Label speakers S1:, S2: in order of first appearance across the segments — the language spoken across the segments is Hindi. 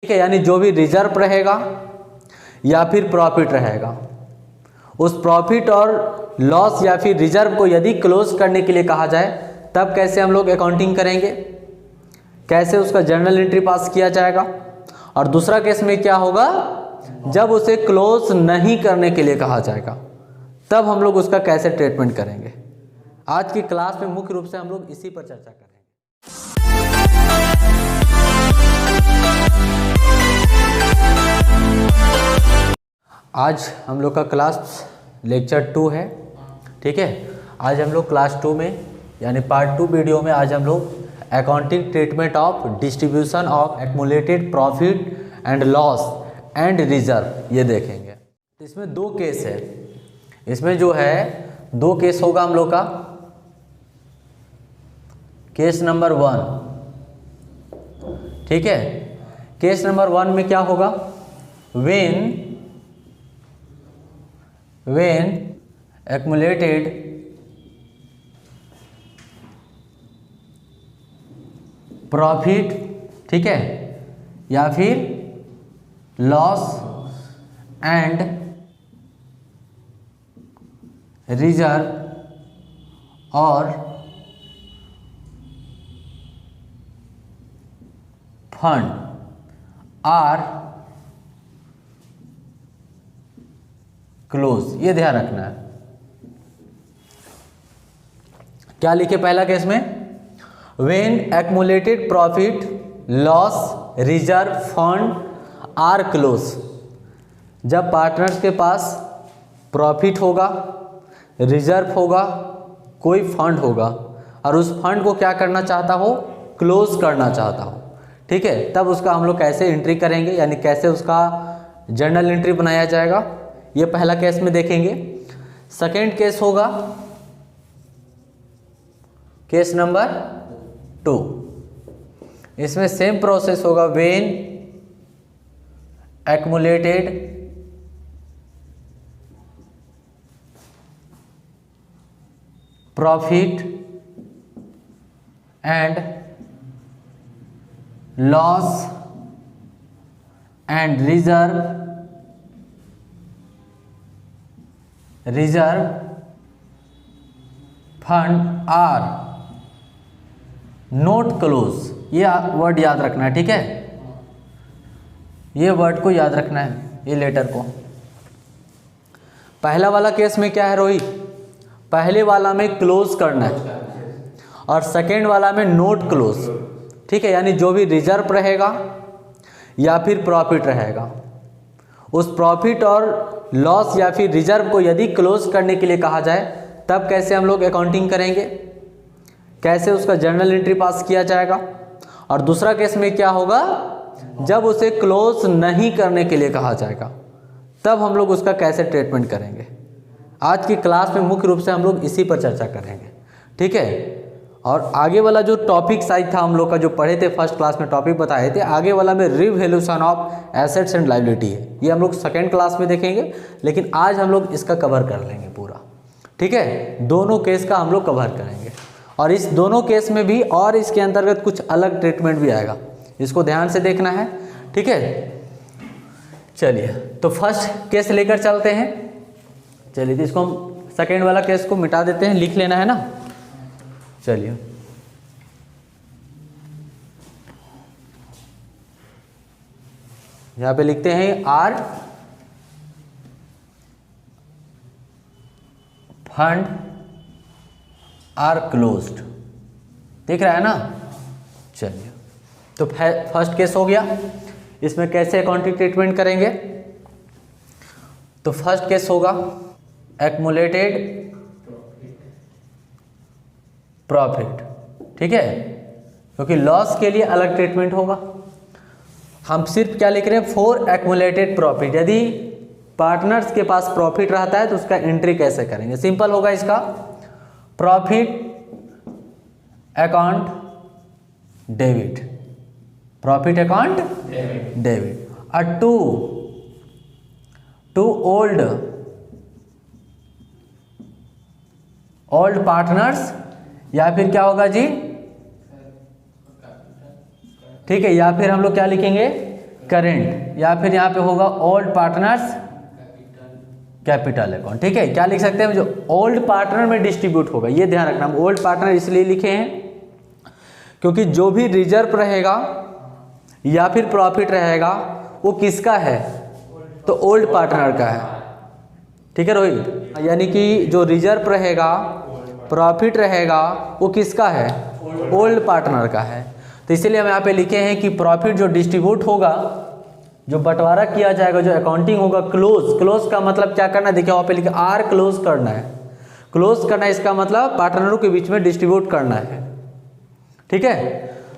S1: ठीक है, यानी जो भी रिजर्व रहेगा या फिर प्रॉफिट रहेगा, उस प्रॉफिट और लॉस या फिर रिजर्व को यदि क्लोज करने के लिए कहा जाए तब कैसे हम लोग अकाउंटिंग करेंगे, कैसे उसका जर्नल एंट्री पास किया जाएगा। और दूसरा केस में क्या होगा, जब उसे क्लोज नहीं करने के लिए कहा जाएगा तब हम लोग उसका कैसे ट्रीटमेंट करेंगे। आज की क्लास में मुख्य रूप से हम लोग इसी पर चर्चा करेंगे। आज हम लोग का क्लास लेक्चर 2 है, ठीक है। आज हम लोग क्लास 2 में यानी पार्ट 2 वीडियो में आज हम लोग accounting treatment of distribution of accumulated profit and loss and reserve ये देखेंगे। इसमें 2 केस है, इसमें जो है 2 केस होगा हम लोग का। केस नंबर 1, ठीक है। केस नंबर 1 में क्या होगा, व्हेन accumulated प्रॉफिट, ठीक है, या फिर लॉस एंड रिजर्व और फंड आर क्लोज, ये ध्यान रखना है। क्या लिखे पहला केस में, when accumulated profit loss reserve fund are close. जब पार्टनर्स के पास प्रॉफिट होगा, रिजर्व होगा, कोई फंड होगा और उस फंड को क्या करना चाहता हो, क्लोज करना चाहता हो, ठीक है, तब उसका हम लोग कैसे एंट्री करेंगे, यानी कैसे उसका जर्नल एंट्री बनाया जाएगा, ये पहला केस में देखेंगे। सेकेंड केस होगा केस नंबर 2। इसमें सेम प्रोसेस होगा, when accumulated profit and loss and reserve fund are not close. ये वर्ड याद रखना है, ठीक है, ये वर्ड को याद रखना है, ये लेटर को। पहला वाला केस में क्या है रोहित, पहले वाला में क्लोज करना है और सेकेंड वाला में नोट क्लोज, ठीक है, यानी जो भी रिजर्व रहेगा या फिर प्रॉफिट रहेगा, उस प्रॉफिट और लॉस या फिर रिजर्व को यदि क्लोज करने के लिए कहा जाए तब कैसे हम लोग अकाउंटिंग करेंगे, कैसे उसका जर्नल एंट्री पास किया जाएगा। और दूसरा केस में क्या होगा, जब उसे क्लोज नहीं करने के लिए कहा जाएगा तब हम लोग उसका कैसे ट्रीटमेंट करेंगे। आज की क्लास में मुख्य रूप से हम लोग इसी पर चर्चा करेंगे, ठीक है। और आगे वाला जो टॉपिक साइड था हम लोग का, जो पढ़े थे फर्स्ट क्लास में टॉपिक बताए थे, आगे वाला में revaluation of assets and liability है, ये हम लोग सेकेंड क्लास में देखेंगे, लेकिन आज हम लोग इसका कवर कर लेंगे पूरा, ठीक है। दोनों केस का हम लोग कवर करेंगे और इस दोनों केस में भी और इसके अंतर्गत कुछ अलग ट्रीटमेंट भी आएगा, इसको ध्यान से देखना है, ठीक है। चलिए तो फर्स्ट केस लेकर चलते हैं। चलिए तो इसको हम सेकेंड वाला केस को मिटा देते हैं, लिख लेना है ना। चलिए यहां पे लिखते हैं आर फंड आर क्लोज्ड, दिख रहा है ना। चलिए तो फर्स्ट केस हो गया, इसमें कैसे अकाउंटिंग ट्रीटमेंट करेंगे। तो फर्स्ट केस होगा एक्युमुलेटेड प्रॉफिट, ठीक है, क्योंकि लॉस के लिए अलग ट्रीटमेंट होगा। हम सिर्फ क्या लिख रहे हैं, फॉर एक्युमुलेटेड प्रॉफिट। यदि पार्टनर्स के पास प्रॉफिट रहता है तो उसका एंट्री कैसे करेंगे, सिंपल होगा इसका, profit account debit, profit account debit. और टू ओल्ड पार्टनर्स, या फिर क्या होगा जी, ठीक है, या फिर हम लोग क्या लिखेंगे, करेंट, या फिर यहाँ पे होगा ओल्ड पार्टनर्स कैपिटल अकाउंट। ठीक है, क्या लिख सकते हैं, जो ओल्ड पार्टनर में डिस्ट्रीब्यूट होगा, ये ध्यान रखना। हम ओल्ड पार्टनर इसलिए लिखे हैं क्योंकि जो भी रिजर्व रहेगा या फिर प्रॉफिट रहेगा वो किसका है, तो ओल्ड पार्टनर का है। ठीक है रोहित, यानी कि जो रिजर्व रहेगा, प्रॉफिट रहेगा, वो किसका है, ओल्ड पार्टनर का है। तो इसीलिए हम यहाँ पे लिखे हैं कि प्रॉफिट जो डिस्ट्रीब्यूट होगा, जो बंटवारा किया जाएगा, जो अकाउंटिंग होगा, क्लोज का मतलब क्या करना है, देखिए वहाँ पे लिखा आर क्लोज करना है। क्लोज करना है इसका मतलब पार्टनरों के बीच में डिस्ट्रीब्यूट करना है। ठीक है,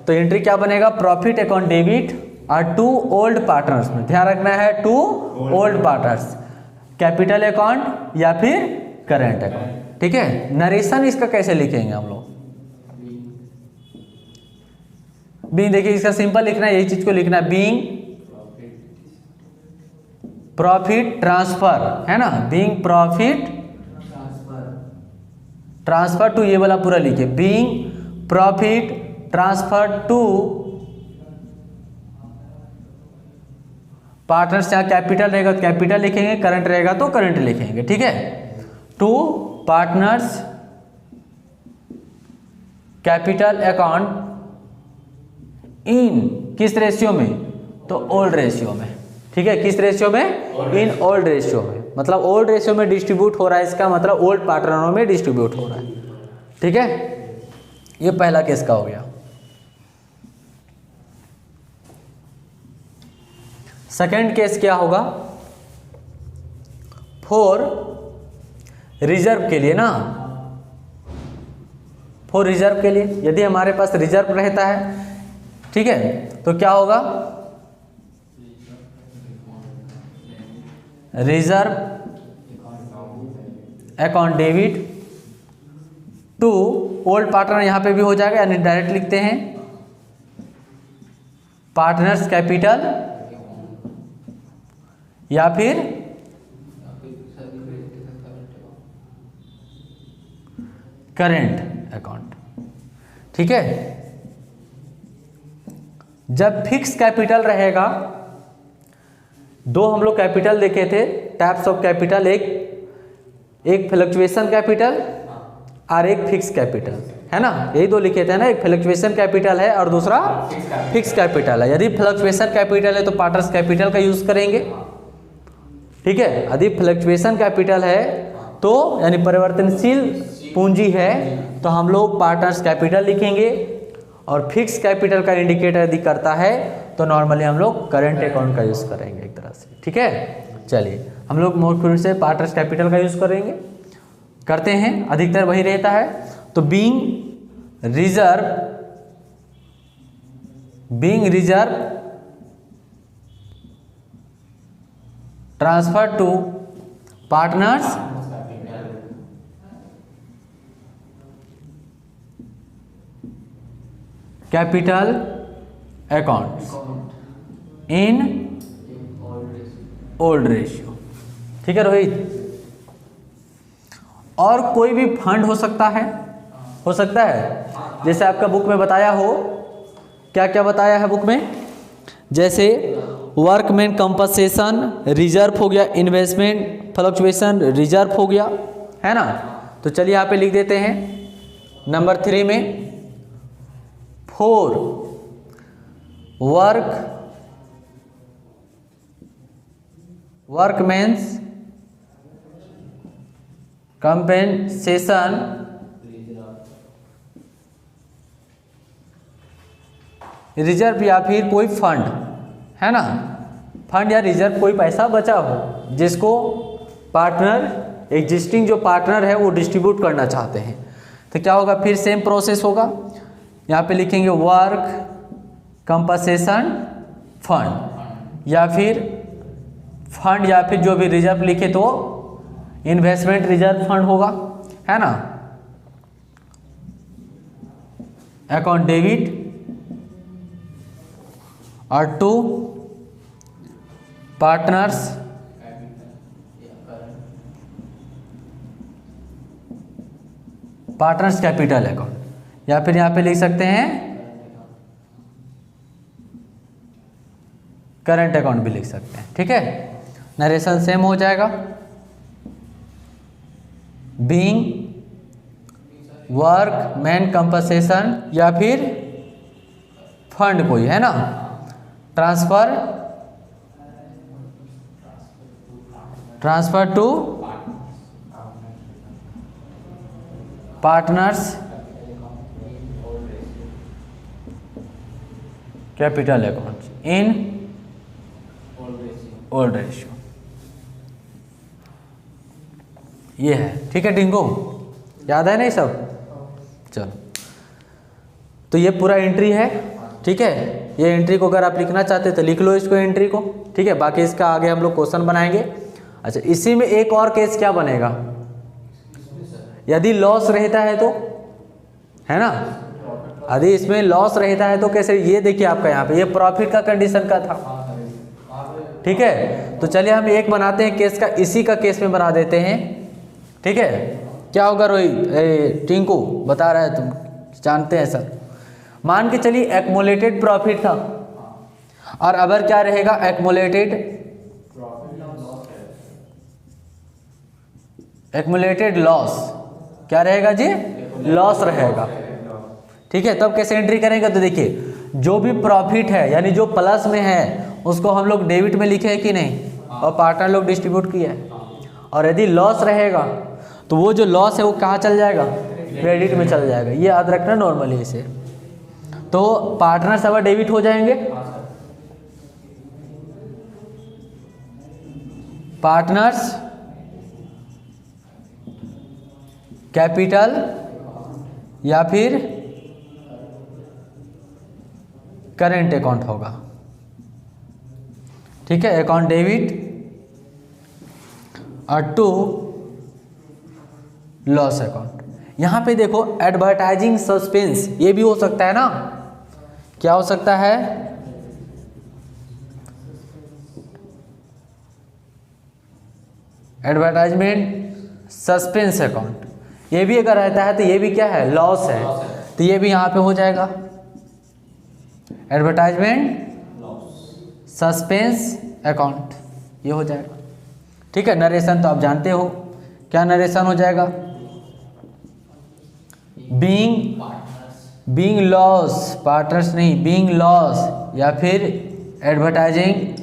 S1: तो एंट्री क्या बनेगा, प्रॉफिट अकाउंट डेबिट और टू ओल्ड पार्टनर्स में ध्यान रखना है, to old partners, capital account या फिर करेंट अकाउंट। ठीक है, नरेशन इसका कैसे लिखेंगे हम लोग, बीइंग, देखिए इसका सिंपल लिखना है, यही चीज को लिखना है, बीइंग प्रॉफिट ट्रांसफर, है ना, बीइंग प्रॉफिट ट्रांसफर टू, ये वाला पूरा लिखिए, being profit transfer to partners. यहाँ कैपिटल रहेगा तो कैपिटल लिखेंगे, करंट रहेगा तो करंट लिखेंगे। ठीक है, to partners capital account in किस रेशियो में, तो ओल्ड रेशियो में। ठीक है, किस रेशियो में, इन ओल्ड रेशियो में, मतलब ओल्ड रेशियो में डिस्ट्रीब्यूट हो रहा है, इसका मतलब ओल्ड पार्टनरों में डिस्ट्रीब्यूट हो रहा है। ठीक है, ये पहला केस का हो गया। सेकंड केस क्या होगा, फॉर रिजर्व के लिए ना, फॉर रिजर्व के लिए, यदि हमारे पास रिजर्व रहता है, ठीक है, तो क्या होगा, reserve account debit to old partner, यहां पे भी हो जाएगा, यानी डायरेक्ट लिखते हैं पार्टनर्स कैपिटल या फिर करेंट अकाउंट। ठीक है, जब फिक्स कैपिटल रहेगा, दो हम लोग कैपिटल देखे थे, टाइप्स ऑफ कैपिटल, एक फ्लक्चुएशन कैपिटल और एक फिक्स कैपिटल, है ना, यही दो लिखे थे ना, एक फ्लक्चुएशन कैपिटल है और दूसरा फिक्स कैपिटल है। यदि फ्लक्चुएशन कैपिटल है तो पार्टनर्स कैपिटल का यूज करेंगे। ठीक है, यदि फ्लक्चुएशन कैपिटल है तो यानी परिवर्तनशील पूंजी है तो हम लोग पार्टनर्स कैपिटल लिखेंगे, और फिक्स कैपिटल का इंडिकेटर यदि करता है तो नॉर्मली हम लोग करंट अकाउंट का यूज करेंगे एक तरह से। ठीक है, चलिए हम लोग मोस्टली से पार्टनर्स कैपिटल का यूज करेंगे, करते हैं, अधिकतर वही रहता है। तो being reserve transfer to partners capital account in old ratio. ठीक है रोहित, और कोई भी फंड हो सकता है, जैसे आपका बुक में बताया हो, क्या क्या बताया है बुक में, जैसे वर्कमैन कंपनसेशन रिजर्व हो गया, इन्वेस्टमेंट फ्लक्चुएशन रिजर्व हो गया, है ना। तो चलिए यहाँ पे लिख देते हैं नंबर 3 में, फॉर वर्कमैन्स कंपेंसेशन रिजर्व या फिर कोई फंड, है ना, फंड या रिजर्व, कोई पैसा बचा हो जिसको पार्टनर, एग्जिस्टिंग जो पार्टनर है वो डिस्ट्रीब्यूट करना चाहते हैं, तो क्या होगा, फिर सेम प्रोसेस होगा। यहाँ पे लिखेंगे वर्क कंपनसेशन फंड, या फिर जो भी रिजर्व लिखे तो इन्वेस्टमेंट रिजर्व फंड होगा, है ना, अकाउंट डेबिट और टू पार्टनर्स कैपिटल अकाउंट, या फिर यहां पे लिख सकते हैं करंट अकाउंट भी लिख सकते हैं। ठीक है, नरेशन सेम हो जाएगा, बीइंग वर्क मैन कंपनसेशन या फिर फंड कोई है ना, transfer to partners capital account in old ratio, ये है। ठीक है टिंकू, याद है नहीं सब? चलो, तो ये पूरा एंट्री है। ठीक है, ये एंट्री को अगर आप लिखना चाहते तो लिख लो इसको, एंट्री को। ठीक है, बाकी इसका आगे हम लोग क्वेश्चन बनाएंगे। अच्छा, इसी में एक और केस क्या बनेगा, यदि लॉस रहता है तो, है ना, यदि इसमें लॉस रहता है तो कैसे, ये देखिए आपका यहाँ पे ये प्रॉफिट का कंडीशन का था। ठीक है, तो चलिए हम एक बनाते हैं केस का, इसी का केस में बना देते हैं। ठीक है, क्या होगा रोहित, टिंकू बता रहा है, तुम जानते हैं सर। मान के चलिए एक्मुलेटेड प्रॉफिट था, और अगर क्या रहेगा, एक्मुलेटेड लॉस, क्या रहेगा जी, लॉस रहेगा। ठीक है, तब कैसे एंट्री करेंगे, तो देखिए जो भी प्रॉफिट है यानी जो प्लस में है उसको हम लोग डेबिट में लिखे है कि नहीं, और पार्टनर लोग डिस्ट्रीब्यूट किया है। और यदि लॉस रहेगा तो वो जो लॉस है वो कहाँ चल जाएगा, क्रेडिट में चल जाएगा। ये याद रखना नॉर्मली इसे। तो पार्टनर सब डेबिट हो जाएंगे, पार्टनर्स कैपिटल या फिर करेंट अकाउंट होगा। ठीक है, अकाउंट डेबिट और टू लॉस अकाउंट। यहां पे देखो एडवर्टाइजिंग सस्पेंस, ये भी हो सकता है ना, क्या हो सकता है, एडवर्टाइजमेंट सस्पेंस अकाउंट। ये भी अगर रहता है तो ये भी क्या है, लॉस है, तो ये भी यहां पे हो जाएगा एडवर्टाइजमेंट सस्पेंस अकाउंट, ये हो जाएगा। ठीक है, नरेशन तो आप जानते हो, क्या नरेशन हो जाएगा, बीइंग लॉस, पार्टनर्स नहीं, बीइंग लॉस या फिर advertising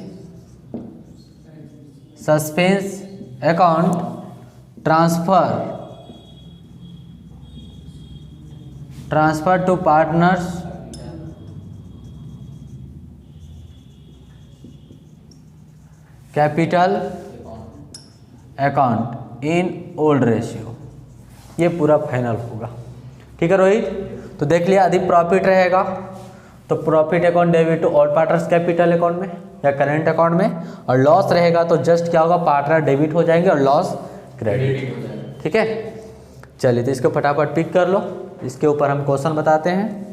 S1: suspense account transfer to partners capital account in old ratio, ये पूरा फाइनल होगा। ठीक है रोहित, तो देख लिया, यदि प्रॉफिट रहेगा तो profit account debit to all partners capital account में या करेंट अकाउंट में, और लॉस रहेगा तो जस्ट क्या होगा, पार्टनर डेबिट हो जाएंगे और लॉस क्रेडिट। ठीक है, चलिए तो इसको फटाफट पिक कर लो, इसके ऊपर हम क्वेश्चन बताते हैं।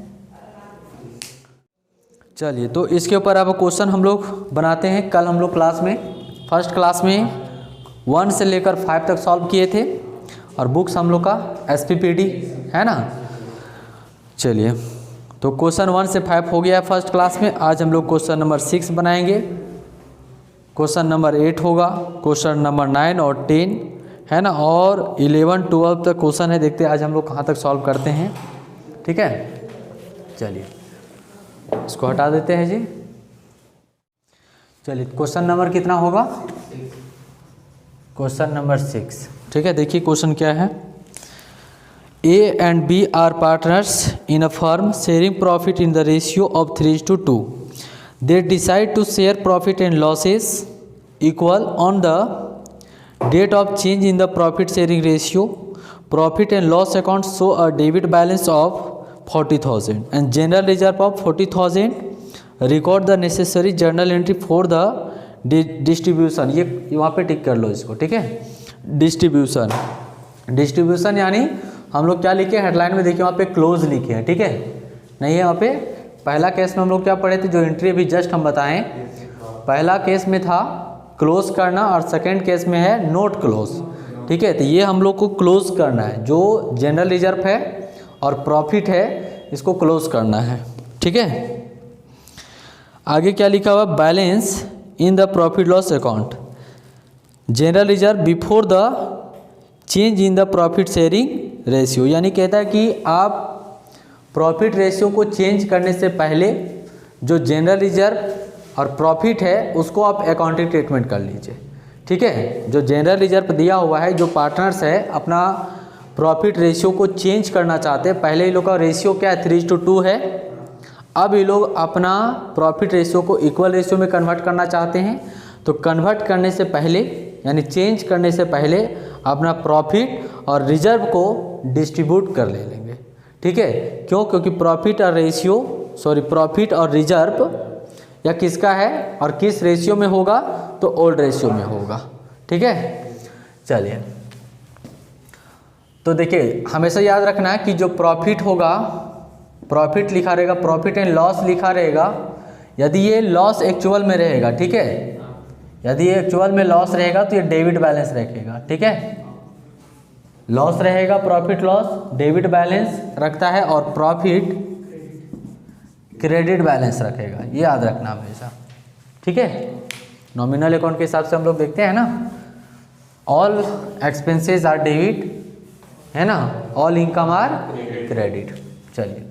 S1: चलिए तो इसके ऊपर अब क्वेश्चन हम लोग बनाते हैं। कल हम लोग क्लास में, फर्स्ट क्लास में 1 से लेकर 5 तक सॉल्व किए थे, और बुक्स हम लोग का SPPD है ना। चलिए तो क्वेश्चन 1 से 5 हो गया है फर्स्ट क्लास में। आज हम लोग क्वेश्चन नंबर 6 बनाएंगे, क्वेश्चन नंबर 8 होगा, क्वेश्चन नंबर 9 और 10 है ना, और 11 12 तक क्वेश्चन है। देखते हैं आज हम लोग कहाँ तक सॉल्व करते हैं। ठीक है, चलिए इसको हटा देते हैं जी। चलिए क्वेश्चन नंबर कितना होगा, क्वेश्चन नंबर 6। ठीक है, देखिए क्वेश्चन क्या है। A and B are partners in a firm sharing profit in the ratio of 3:2. They decide to share profit and losses equal on the date of change in the profit sharing ratio. Profit and loss account show a debit balance of 40,000 and general reserve of 40,000. Record the necessary journal entry for the distribution. ये वहाँ पे टिक कर लो इसको। ठीक है, डिस्ट्रीब्यूशन यानी हम लोग क्या लिखे, हेडलाइन में देखिए वहाँ पे क्लोज लिखे हैं। ठीक है, नहीं है वहाँ पे। पहला केस में हम लोग क्या पढ़े थे, जो एंट्री अभी जस्ट हम बताएं, पहला केस में था क्लोज करना और सेकंड केस में है नोट क्लोज। ठीक है, तो ये हम लोग को क्लोज करना है, जो जनरल रिजर्व है और प्रॉफिट है इसको क्लोज करना है। ठीक है, आगे क्या लिखा हुआ, balance in the profit loss account, general reserve before the change in the profit sharing ratio. यानी कहता है कि आप प्रॉफिट रेशियो को चेंज करने से पहले जो जनरल रिजर्व और प्रॉफिट है उसको आप अकाउंटिंग ट्रीटमेंट कर लीजिए। ठीक है, जो जनरल रिजर्व दिया हुआ है, जो पार्टनर्स है अपना प्रॉफिट रेशियो को चेंज करना चाहते हैं, पहले ये लोग का रेशियो क्या है 3:2 है, अब ये लोग अपना प्रॉफिट रेशियो को इक्वल रेशियो में कन्वर्ट करना चाहते हैं। तो कन्वर्ट करने से पहले यानी चेंज करने से पहले अपना प्रॉफिट और रिजर्व को डिस्ट्रीब्यूट कर ले लेंगे। ठीक है, क्यों? क्योंकि प्रॉफिट और रिजर्व या किसका है और किस रेशियो में होगा, तो ओल्ड रेशियो में होगा। ठीक है, चलिए तो देखिए हमेशा याद रखना है कि जो प्रॉफिट होगा, प्रॉफिट लिखा रहेगा, प्रॉफिट एंड लॉस लिखा रहेगा, यदि ये लॉस एक्चुअल में रहेगा, ठीक है, यदि ये एक्चुअल में लॉस रहेगा तो ये डेबिट बैलेंस रखेगा। ठीक है, लॉस रहेगा, प्रॉफिट लॉस डेबिट बैलेंस रखता है और प्रॉफिट क्रेडिट बैलेंस रखेगा, ये याद रखना हमेशा। ठीक है, नॉमिनल अकाउंट के हिसाब से हम लोग देखते हैं ना, ऑल एक्सपेंसेस आर डेबिट, है ना, ऑल इनकम आर क्रेडिट। चलिए,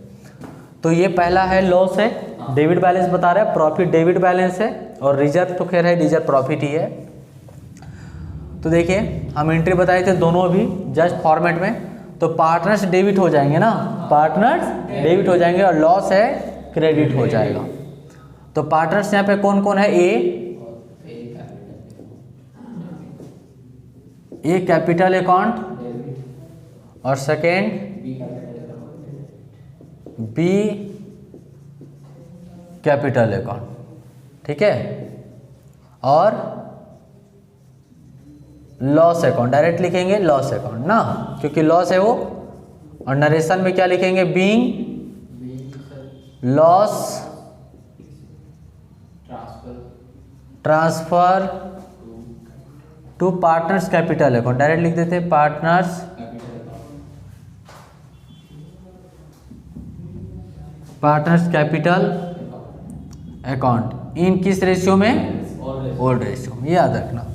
S1: तो ये पहला है लॉस है, डेबिट बैलेंस बता रहा है, प्रॉफिट डेबिट बैलेंस है और रिजर्व तो खैर है, रिजर्व प्रॉफिट ही है। तो देखिए हम एंट्री बताए थे दोनों भी जस्ट फॉर्मेट में, तो पार्टनर्स डेबिट हो जाएंगे ना, पार्टनर्स डेबिट हो जाएंगे और लॉस है क्रेडिट हो जाएगा। तो पार्टनर्स यहाँ पे कौन कौन है, ए कैपिटल अकाउंट और सेकेंड बी कैपिटल अकाउंट। ठीक है, और लॉस अकाउंट डायरेक्ट लिखेंगे, लॉस अकाउंट ना, क्योंकि लॉस है वो, और नरेशन में क्या लिखेंगे, being loss transfer to partners capital account, direct लिख देते हैं पार्टनर्स कैपिटल अकाउंट इन किस रेशियो में, ओल्ड रेशियो में। याद रखना,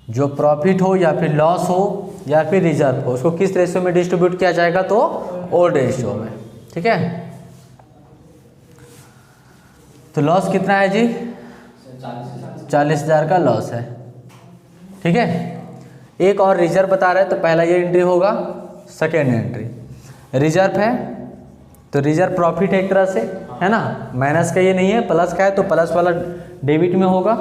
S1: जो प्रॉफिट हो या फिर लॉस हो या फिर रिजर्व हो, उसको किस रेशियो में डिस्ट्रीब्यूट किया जाएगा, तो ओल्ड रेशियो में। ठीक है, तो लॉस कितना है जी, 40,000 का लॉस है। ठीक है, एक और रिजर्व बता रहे हैं, तो पहला ये एंट्री होगा, सेकेंड एंट्री रिजर्व है, तो रिजर्व प्रॉफिट है एक तरह से, है ना, माइनस का ये नहीं है, प्लस का है, तो प्लस वाला डेबिट में होगा।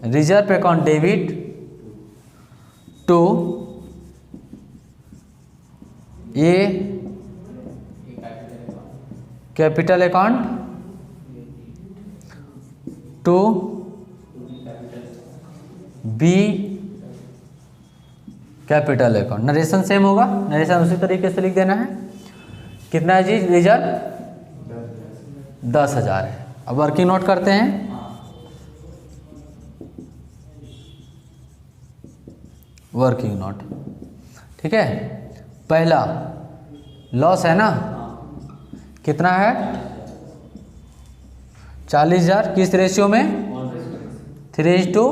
S1: Reserve account debit to A capital account to B capital account. Narration same होगा, नरेशन उसी तरीके से लिख देना है। कितना है जी रिजर्व, 10,000 है। अब वर्किंग नोट करते हैं, वर्किंग नोट। ठीक है, पहला लॉस है ना, कितना है 40,000, किस रेशियो में, 3:2,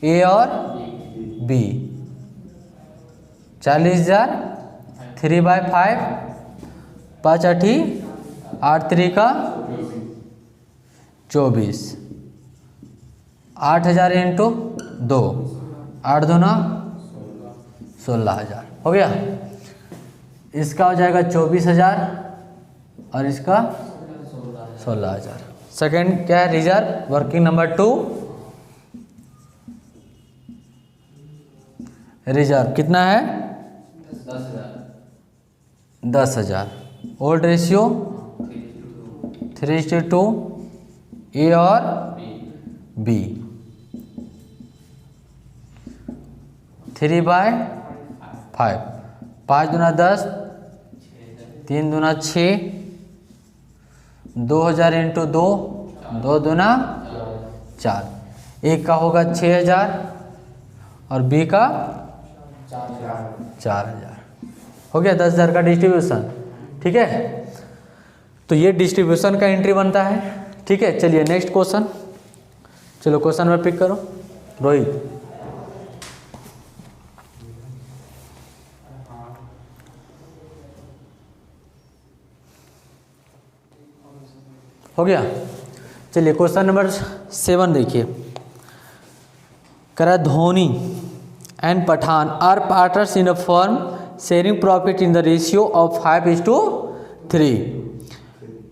S1: ए और बी। 40,000 3/5, 5 8 8 3 का 24, 8,000 इंटू 2, 8 दूना 16,000 हो गया। इसका हो जाएगा 24,000 और इसका 16,000। सेकेंड क्या है, रिजर्व वर्किंग नंबर 2, रिजर्व कितना है 10,000, ओल्ड रेशियो 3:2, ए और बी, 3/5, 5 दूना 10, 3 दूना 6, 2,000 इंटू 2, 2 दूना 4, एक का होगा 6,000 और बी का 4,000 हो गया, 10,000 का डिस्ट्रीब्यूशन। ठीक है, तो ये डिस्ट्रीब्यूशन का एंट्री बनता है। ठीक है, चलिए नेक्स्ट क्वेश्चन। चलो क्वेश्चन में पिक करो रोहित। हो गया। चलिए क्वेश्चन नंबर 7 देखिए। कह रहा है Dhoni and Pathan are partners in a firm sharing profit in the ratio of 5:3.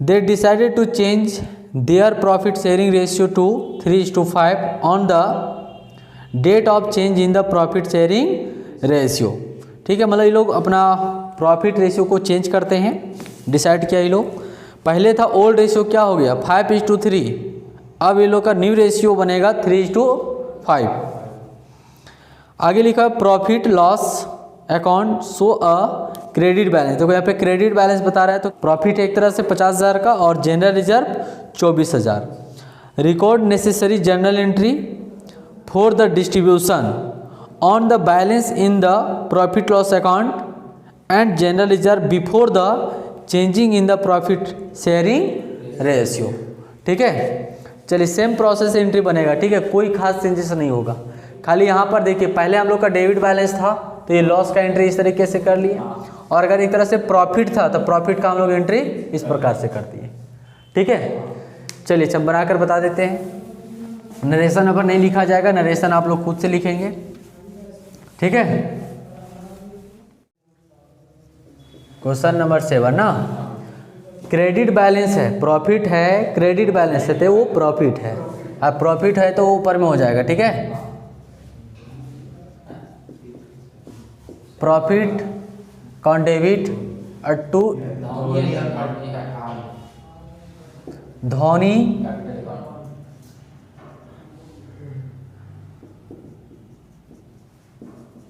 S1: They decided to change their profit sharing ratio to 3:5 on the date of change in the profit sharing ratio. ठीक है, मतलब ये लोग अपना प्रॉफिट रेशियो को चेंज करते हैं। डिसाइड किया ये लोग, पहले था ओल्ड रेशियो क्या हो गया 5:3, अब ये लोग का न्यू रेशियो बनेगा 3:5। आगे लिखा profit loss account show a credit balance. देखो यहाँ पे क्रेडिट बैलेंस बता रहा है, तो प्रॉफिट एक तरह से 50,000 का और general reserve 24,000। Record necessary journal entry for the distribution on the balance in the profit loss account and general reserve before the changing in the profit sharing ratio. ठीक है, चलिए सेम प्रोसेस एंट्री बनेगा। ठीक है, कोई खास चेंजेस नहीं होगा, खाली यहाँ पर देखिए पहले हम लोग का डेबिट बैलेंस था तो ये लॉस का एंट्री इस तरीके से कर लिए, और अगर एक तरह से प्रॉफिट था तो प्रॉफिट का हम लोग एंट्री इस प्रकार से कर दिए। ठीक है, चलिए हम बनाकर बता देते हैं। नरेशन नंबर नहीं लिखा जाएगा, नरेशन आप लोग खुद से लिखेंगे। ठीक है, क्वेश्चन नंबर 7 ना, क्रेडिट बैलेंस है, प्रॉफिट है, क्रेडिट बैलेंस है तो वो प्रॉफिट है, अब प्रॉफिट है तो वो ऊपर में हो जाएगा। ठीक है, प्रॉफिट कौन डेबिट और टू धोनी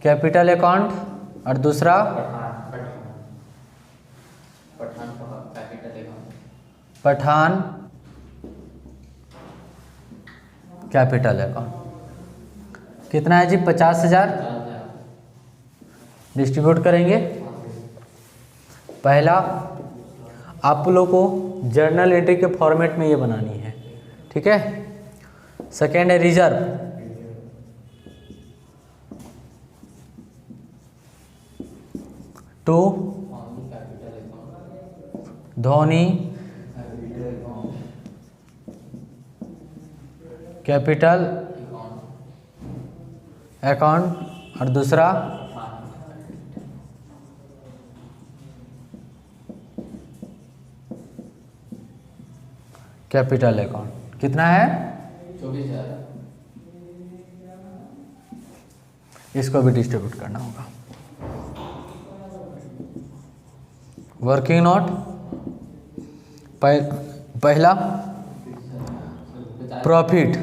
S1: कैपिटल अकाउंट और दूसरा पठान कैपिटल अकाउंट। कितना है जी 50,000 डिस्ट्रीब्यूट करेंगे। पहला आप लोग को जर्नल एंट्री के फॉर्मेट में ये बनानी है। ठीक है, सेकेंड है reserve, to Dhoni capital account और दूसरा कैपिटल अकाउंट। कितना है
S2: 24,000।
S1: इसको भी डिस्ट्रीब्यूट करना होगा। वर्किंग नोट पहला प्रॉफिट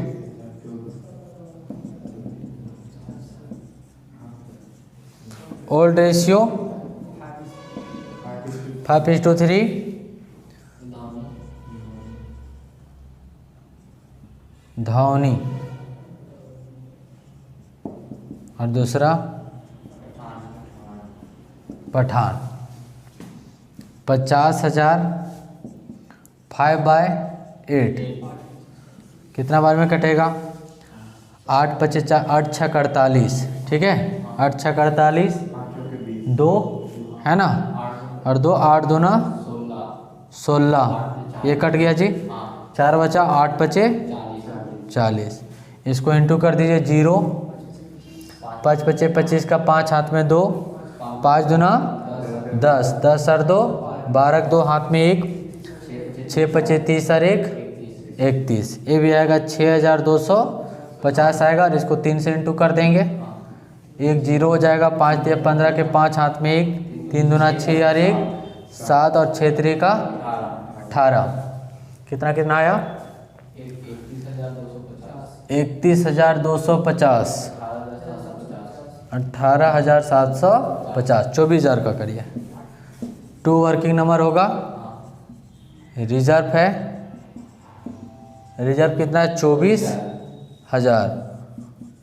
S1: ओल्ड रेशियो 5:3, धोनी और दूसरा पठान। 50,000 5/8 कितना बार में कटेगा 8 5 4 8 6 48। ठीक है, 8 6 48 2 है ना, और 2 8 2 ना 16, ये कट गया जी, 4 बचा, 8 बचे 40। इसको इंटू कर दीजिए 0, 5 बचे 25 का 5 हाथ में 2, 5 दूना 10, 10 और 2 12, 2 हाथ में 1, 6 बचे 30 और 1 31। ये भी आएगा 6,250 आएगा, और इसको 3 से इंटू कर देंगे, 1 0 हो जाएगा, 5 दिया 15 के 5 हाथ में 1, 3 दूना 6 और 1 7 और 6 3 का 18। कितना कितना आया 31,250, 18,750, 24,000 का करिए। 2 वर्किंग नंबर होगा। रिजर्व है, रिजर्व कितना है 24,000।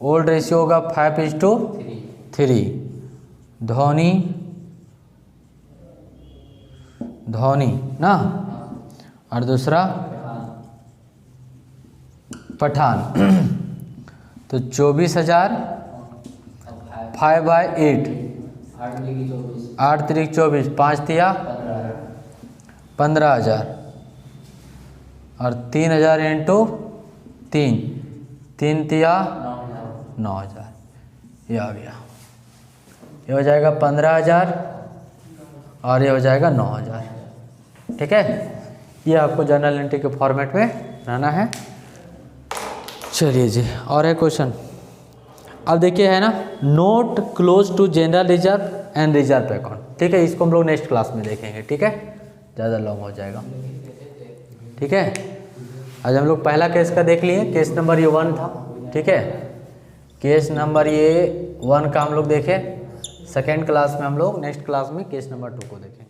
S1: ओल्ड रेशियो होगा 5:3। धोनी ना और दूसरा पठान। तो 24,000 5/8, 8 3 24, 5 तिया 15,000 और 3,000 इंटू 3, 3 तिया 9,000। ये आ गया। ये हो जाएगा 15,000 और ये हो जाएगा 9,000। ठीक है, ये आपको जर्नल एंट्री के फॉर्मेट में रहना है। चलिए जी, और एक क्वेश्चन अब देखिए, है ना, note close to general reserve and reserve account. ठीक है, इसको हम लोग नेक्स्ट क्लास में देखेंगे। ठीक है, ज़्यादा लॉन्ग हो जाएगा। ठीक है, आज हम लोग पहला केस का देख लिए, केस नंबर ये 1 था। ठीक है, केस नंबर ये 1 का हम लोग देखे। सेकेंड क्लास में हम लोग नेक्स्ट क्लास में केस नंबर 2 को देखेंगे।